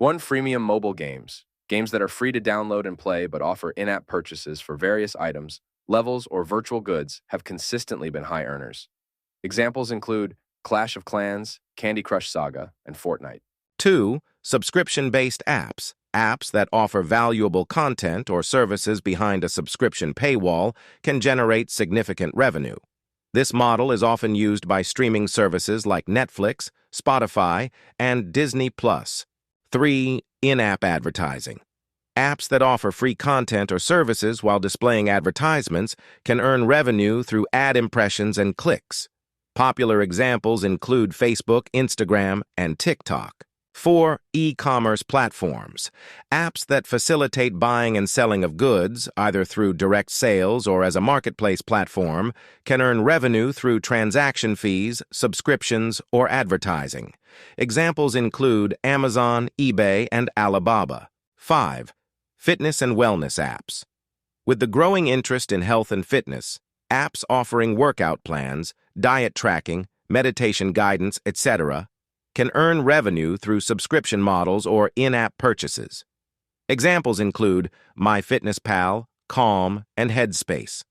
1. Freemium mobile games. Games that are free to download and play but offer in-app purchases for various items, levels, or virtual goods have consistently been high earners. Examples include Clash of Clans, Candy Crush Saga, and Fortnite. 2. Subscription-based apps. Apps that offer valuable content or services behind a subscription paywall can generate significant revenue. This model is often used by streaming services like Netflix, Spotify, and Disney+. 3. In-app advertising. Apps that offer free content or services while displaying advertisements can earn revenue through ad impressions and clicks. Popular examples include Facebook, Instagram, and TikTok. 4. E-commerce platforms. Apps that facilitate buying and selling of goods, either through direct sales or as a marketplace platform, can earn revenue through transaction fees, subscriptions, or advertising. Examples include Amazon, eBay, and Alibaba. 5. Fitness and wellness apps. With the growing interest in health and fitness, apps offering workout plans, diet tracking, meditation guidance, etc., can earn revenue through subscription models or in-app purchases. Examples include MyFitnessPal, Calm, and Headspace.